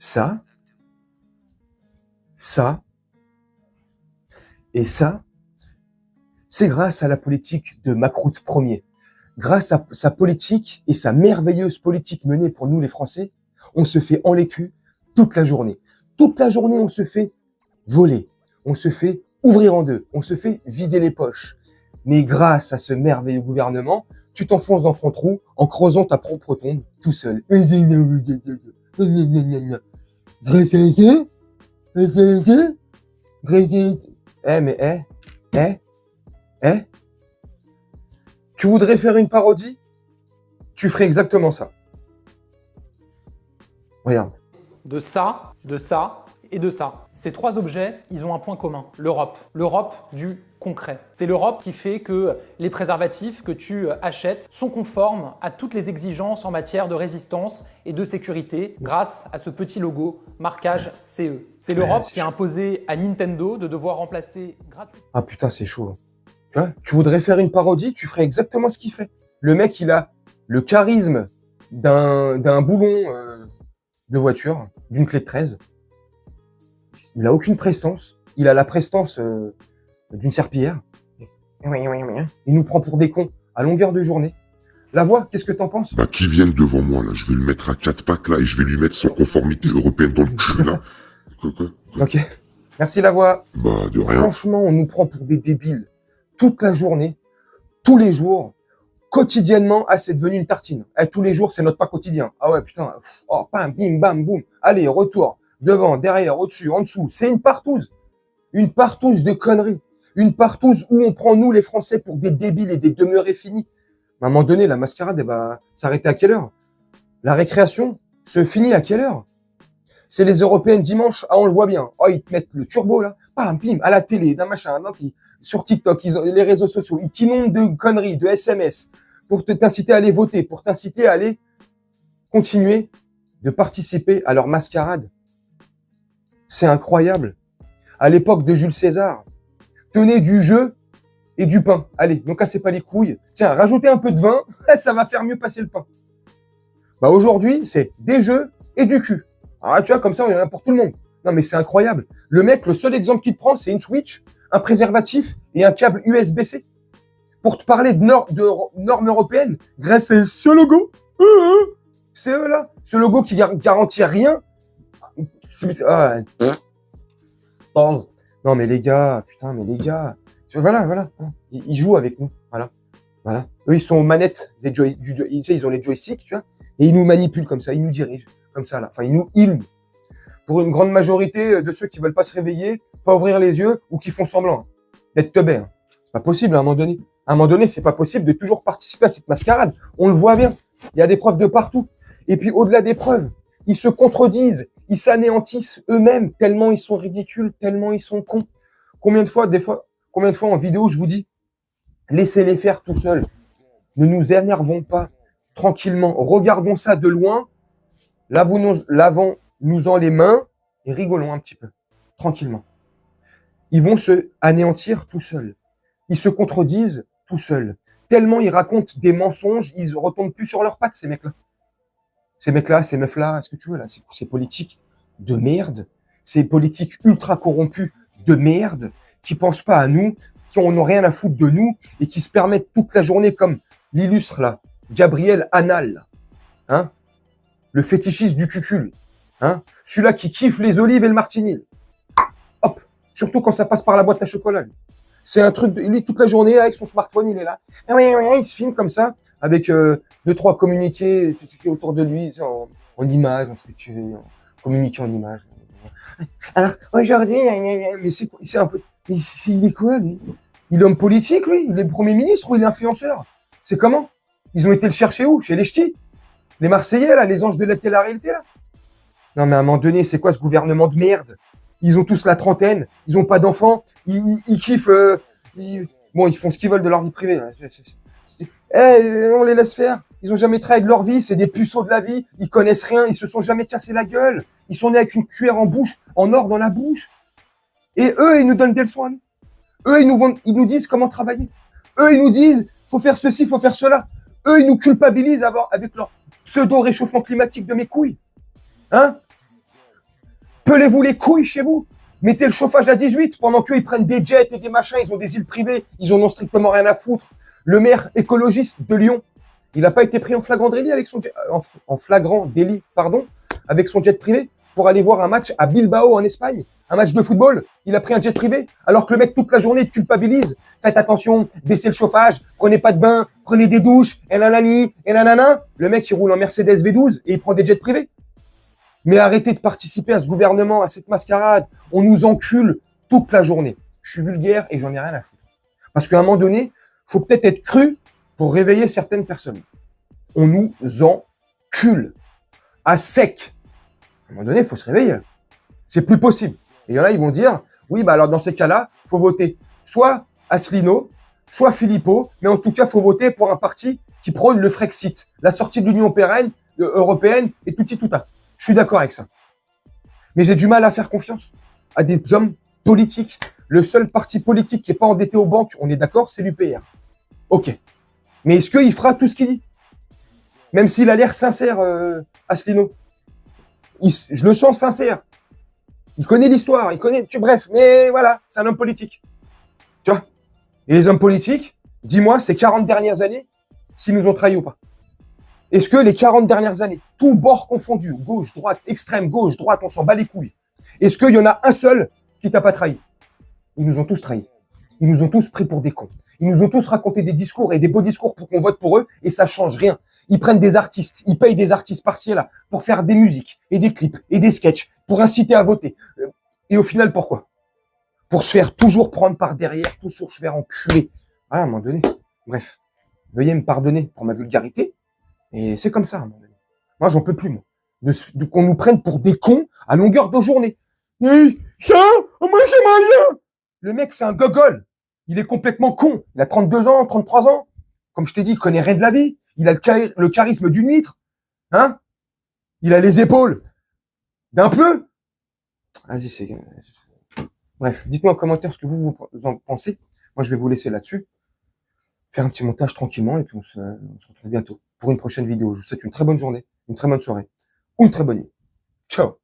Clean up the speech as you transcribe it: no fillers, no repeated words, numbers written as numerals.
ça, ça et ça, c'est grâce à la politique de Macron Ier. Grâce à sa politique et sa merveilleuse politique menée pour nous les Français, on se fait en l'écu toute la journée. Toute la journée, on se fait voler, on se fait ouvrir en deux, on se fait vider les poches. Mais grâce à ce merveilleux gouvernement, tu t'enfonces dans ton trou en creusant ta propre tombe tout seul. Grâce à ça, tu voudrais faire une parodie? Tu ferais exactement ça. Regarde. De ça et de ça. Ces trois objets, ils ont un point commun, l'Europe. L'Europe du concret. C'est l'Europe qui fait que les préservatifs que tu achètes sont conformes à toutes les exigences en matière de résistance et de sécurité grâce à ce petit logo marquage CE. C'est l'Europe qui a imposé à Nintendo de devoir remplacer gratuitement. Ah putain, c'est chaud. Tu vois, tu voudrais faire une parodie, tu ferais exactement ce qu'il fait. Le mec, il a le charisme d'un boulon de voiture, d'une clé de 13. Il a aucune prestance. Il a la prestance d'une serpillière. Il nous prend pour des cons à longueur de journée. La voix, qu'est-ce que t'en penses? Bah, qui vienne devant moi, là. Je vais le mettre à quatre pattes, là, et je vais lui mettre son conformité européenne dans le cul, là. Quoi. Ok. Merci, la voix. Bah, de rien. Franchement, on nous prend pour des débiles. Toute la journée, tous les jours, quotidiennement, c'est devenu une tartine. Tous les jours, c'est notre pas quotidien. Ah ouais, putain. Oh, bam, bim, bam, boum. Allez, retour. Devant, derrière, au-dessus, en dessous. C'est une partouze. Une partouze de conneries. Une partouze où on prend, nous, les Français, pour des débiles et des demeurés finis. À un moment donné, la mascarade, s'arrêter à quelle heure? La récréation se finit à quelle heure? C'est les Européennes dimanche. Ah, on le voit bien. Oh, ils te mettent le turbo, là. Bam, bim, à la télé, d'un machin, sur TikTok, les réseaux sociaux. Ils t'inondent de conneries, de SMS, pour t'inciter à aller voter, pour t'inciter à aller continuer de participer à leur mascarade. C'est incroyable. À l'époque de Jules César, tenez du jeu et du pain. Allez, ne cassez pas les couilles. Tiens, rajoutez un peu de vin, ça va faire mieux passer le pain. Bah aujourd'hui, c'est des jeux et du cul. Alors tu vois, comme ça, il y en a pour tout le monde. Non mais c'est incroyable. Le mec, le seul exemple qu'il te prend, c'est une Switch, un préservatif et un câble USB-C. Pour te parler de normes européennes, grâce à ce logo. C'est eux là. Ce logo qui garantit rien. Non mais les gars, putain, voilà. Ils jouent avec nous, voilà. Eux, ils sont aux manettes tu sais, ils ont les joysticks, tu vois, et ils nous manipulent comme ça, ils nous dirigent comme ça là. Enfin, pour une grande majorité de ceux qui veulent pas se réveiller, pas ouvrir les yeux ou qui font semblant d'être teubés. C'est pas possible à un moment donné. À un moment donné, c'est pas possible de toujours participer à cette mascarade. On le voit bien. Il y a des preuves de partout. Et puis au-delà des preuves, ils se contredisent, ils s'anéantissent eux-mêmes tellement ils sont ridicules, tellement ils sont cons. Combien de fois en vidéo je vous dis, laissez-les faire tout seuls. Ne nous énervons pas. Tranquillement, regardons ça de loin. Lavons-nous-en les mains et rigolons un petit peu. Tranquillement. Ils vont se anéantir tout seuls. Ils se contredisent tout seuls. Tellement ils racontent des mensonges, ils retombent plus sur leurs pattes, ces mecs-là. Ces mecs-là, ces meufs-là, ce que tu veux, là, ces politiques de merde, ces politiques ultra corrompus de merde, qui pensent pas à nous, qui n'ont rien à foutre de nous, et qui se permettent toute la journée, comme l'illustre, là, Gabriel Anal, hein, le fétichiste du cucul, hein, celui-là qui kiffe les olives et le martini. Hop, surtout quand ça passe par la boîte à chocolat. C'est un truc, lui, toute la journée, avec son smartphone, il est là. Il se filme comme ça, avec 2-3 communiqués autour de lui, en images, en ce que tu veux, communiquer en images. Alors, aujourd'hui, mais c'est un peu, il est quoi, lui? Il est homme politique, lui? Il est Premier ministre ou il est influenceur? C'est comment? Ils ont été le chercher où? Chez les ch'tis? Les Marseillais, là, les anges de la télé-réalité, là? Non, mais à un moment donné, c'est quoi ce gouvernement de merde? Ils ont tous la trentaine, ils ont pas d'enfants, ils kiffent, ils font ce qu'ils veulent de leur vie privée. On les laisse faire. Ils ont jamais travaillé de leur vie, c'est des puceaux de la vie, ils connaissent rien, ils se sont jamais cassé la gueule. Ils sont nés avec une cuillère en bouche, en or dans la bouche. Et eux, ils nous donnent des leçons à nous. Eux, ils nous disent comment travailler. Eux, ils nous disent, faut faire ceci, faut faire cela. Eux, ils nous culpabilisent avec leur pseudo-réchauffement climatique de mes couilles. Hein? Pelez-vous les couilles chez vous. Mettez le chauffage à 18 pendant qu'eux, ils prennent des jets et des machins. Ils ont des îles privées. Ils en ont strictement rien à foutre. Le maire écologiste de Lyon, il n'a pas été pris en flagrant délit avec son en flagrant délit, pardon, avec son jet privé pour aller voir un match à Bilbao en Espagne, un match de football. Il a pris un jet privé alors que le mec toute la journée culpabilise. Faites attention, baissez le chauffage, prenez pas de bain, prenez des douches, et nanani, et nanana. Le mec il roule en Mercedes V12 et il prend des jets privés. Mais arrêtez de participer à ce gouvernement, à cette mascarade. On nous encule toute la journée. Je suis vulgaire et j'en ai rien à foutre. Parce qu'à un moment donné, faut peut-être être cru pour réveiller certaines personnes. On nous encule à sec. À un moment donné, il faut se réveiller. C'est plus possible. Et il y en a, ils vont dire, oui, bah alors dans ces cas-là, faut voter soit Asselineau, soit Philippot, mais en tout cas, faut voter pour un parti qui prône le Frexit, la sortie de l'Union européenne et tout ça. Je suis d'accord avec ça. Mais j'ai du mal à faire confiance à des hommes politiques. Le seul parti politique qui n'est pas endetté aux banques, on est d'accord, c'est l'UPR. Ok. Mais est-ce qu'il fera tout ce qu'il dit? Même s'il a l'air sincère, Asselineau. Je le sens sincère. Il connaît l'histoire, bref, mais voilà, c'est un homme politique. Tu vois? Et les hommes politiques, dis-moi, ces 40 dernières années, s'ils nous ont trahis ou pas. Est-ce que les 40 dernières années, tout bord confondu, gauche, droite, extrême, gauche, droite, on s'en bat les couilles. Est-ce qu'il y en a un seul qui t'a pas trahi? Ils nous ont tous trahis. Ils nous ont tous pris pour des cons. Ils nous ont tous raconté des discours et des beaux discours pour qu'on vote pour eux et ça change rien. Ils prennent des artistes, ils payent des artistes par-ci et là pour faire des musiques et des clips et des sketchs pour inciter à voter. Et au final, pourquoi? Pour se faire toujours prendre par derrière, toujours se faire enculer. Voilà, à un moment donné. Bref, veuillez me pardonner pour ma vulgarité. Et c'est comme ça, à un moment donné. Moi, j'en peux plus, moi. Qu'on nous prenne pour des cons à longueur de journée. Mais ça, moi, j'aimerais bien. Le mec, c'est un gogol. Il est complètement con. Il a 32 ans, 33 ans. Comme je t'ai dit, il connaît rien de la vie. Il a le charisme d'une huître. Hein? Il a les épaules d'un peu. Vas-y, c'est... Bref, dites-moi en commentaire ce que vous en pensez. Moi, je vais vous laisser là-dessus. Faire un petit montage tranquillement et puis on se retrouve bientôt pour une prochaine vidéo. Je vous souhaite une très bonne journée, une très bonne soirée ou une très bonne nuit. Ciao!